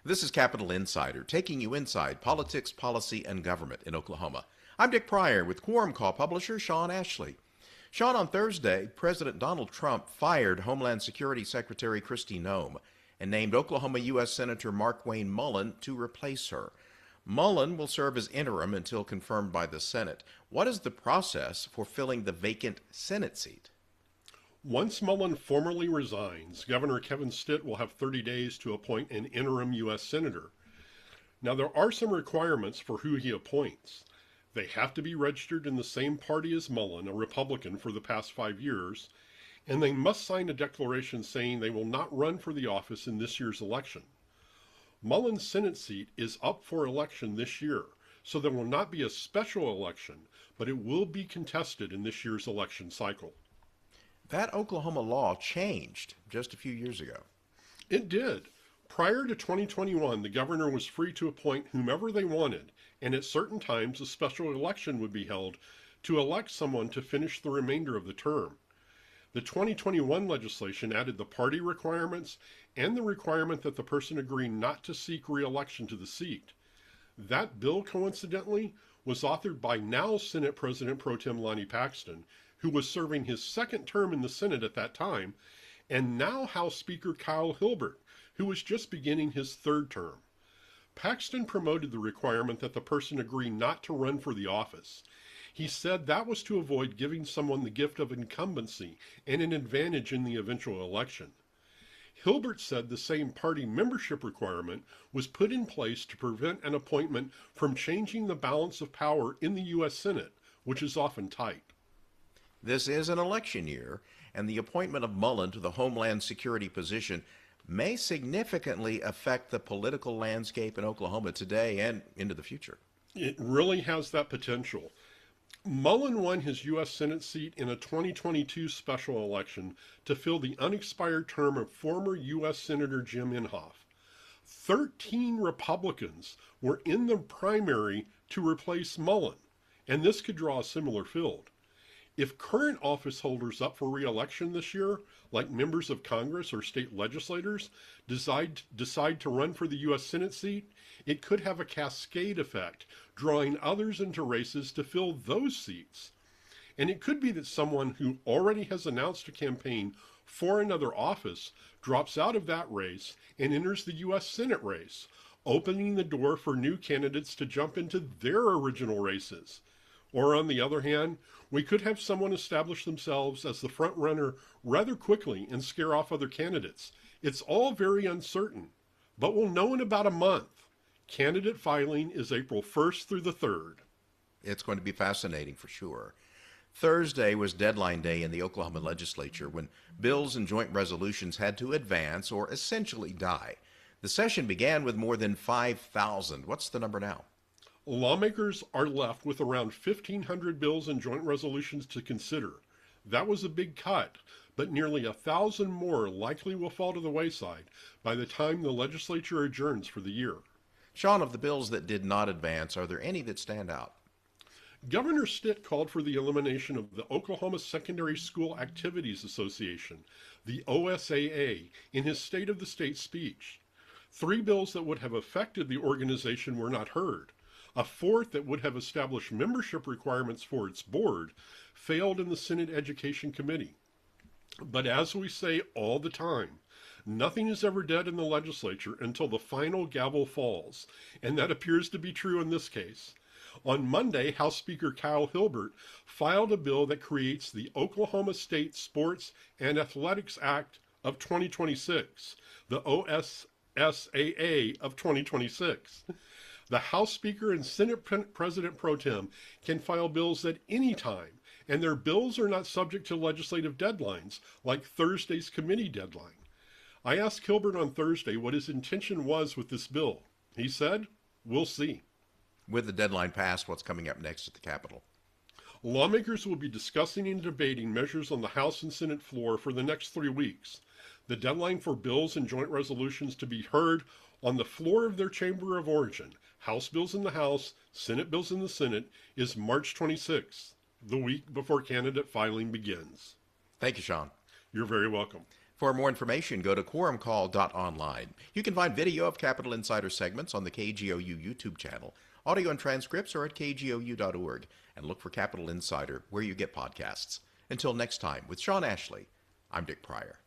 This is Capital Insider, taking you inside politics, policy, and government in Oklahoma. I'm Dick Pryor with Quorum Call publisher Sean Ashley. Sean, on Thursday, President Donald Trump fired Homeland Security Secretary Kristi Noem and named Oklahoma U.S. Senator Markwayne Mullin to replace her. Mullin will serve as interim until confirmed by the Senate. What is the process for filling the vacant Senate seat? Once Mullin formally resigns, Governor Kevin Stitt will have 30 days to appoint an interim U.S. Senator. Now, there are some requirements for who he appoints. They have to be registered in the same party as Mullin, a Republican, for the past 5 years, and they must sign a declaration saying they will not run for the office in this year's election. Mullin's Senate seat is up for election this year, so there will not be a special election, but it will be contested in this year's election cycle. That Oklahoma law changed just a few years ago. It did. Prior to 2021, the governor was free to appoint whomever they wanted, and at certain times a special election would be held to elect someone to finish the remainder of the term. The 2021 legislation added the party requirements and the requirement that the person agree not to seek re-election to the seat. That bill, coincidentally, was authored by now Senate President Pro Tem Lonnie Paxton, who was serving his second term in the Senate at that time, and now House Speaker Kyle Hilbert, who was just beginning his third term. Paxton promoted the requirement that the person agree not to run for the office. He said that was to avoid giving someone the gift of incumbency and an advantage in the eventual election. Hilbert said the same party membership requirement was put in place to prevent an appointment from changing the balance of power in the U.S. Senate, which is often tight. This is an election year, and the appointment of Mullin to the Homeland Security position may significantly affect the political landscape in Oklahoma today and into the future. It really has that potential. Mullin won his U.S. Senate seat in a 2022 special election to fill the unexpired term of former U.S. Senator Jim Inhofe. 13 Republicans were in the primary to replace Mullin, and this could draw a similar field. If current office holders up for re-election this year, like members of Congress or state legislators, decide to run for the U.S. Senate seat, it could have a cascade effect, drawing others into races to fill those seats. And it could be that someone who already has announced a campaign for another office drops out of that race and enters the U.S. Senate race, opening the door for new candidates to jump into their original races. Or on the other hand, we could have someone establish themselves as the front runner rather quickly and scare off other candidates. It's all very uncertain, but we'll know in about a month. Candidate filing is April 1st through the 3rd. It's going to be fascinating for sure. Thursday was deadline day in the Oklahoma legislature when bills and joint resolutions had to advance or essentially die. The session began with more than 5,000. What's the number now? Lawmakers are left with around 1,500 bills and joint resolutions to consider. That was a big cut, but nearly 1,000 more likely will fall to the wayside by the time the legislature adjourns for the year. Sean, of the bills that did not advance, are there any that stand out? Governor Stitt called for the elimination of the Oklahoma Secondary School Activities Association, the OSAA, in his State of the State speech. 3 bills that would have affected the organization were not heard. A 4th that would have established membership requirements for its board failed in the Senate Education Committee. But as we say all the time, nothing is ever dead in the legislature until the final gavel falls, and that appears to be true in this case. On Monday, House Speaker Kyle Hilbert filed a bill that creates the Oklahoma State Sports and Athletics Act of 2026, the OSSAA of 2026. The House Speaker and Senate President Pro Tem can file bills at any time, and their bills are not subject to legislative deadlines, like Thursday's committee deadline. I asked Hilbert on Thursday what his intention was with this bill. He said, "We'll see." With the deadline passed, what's coming up next at the Capitol? Lawmakers will be discussing and debating measures on the House and Senate floor for the next 3 weeks. The deadline for bills and joint resolutions to be heard on the floor of their chamber of origin, House bills in the House, Senate bills in the Senate, is March 26th, the week before candidate filing begins. Thank you, Sean. You're very welcome. For more information, go to quorumcall.online. You can find video of Capitol Insider segments on the KGOU YouTube channel. Audio and transcripts are at kgou.org. And look for Capitol Insider where you get podcasts. Until next time, with Sean Ashley, I'm Dick Pryor.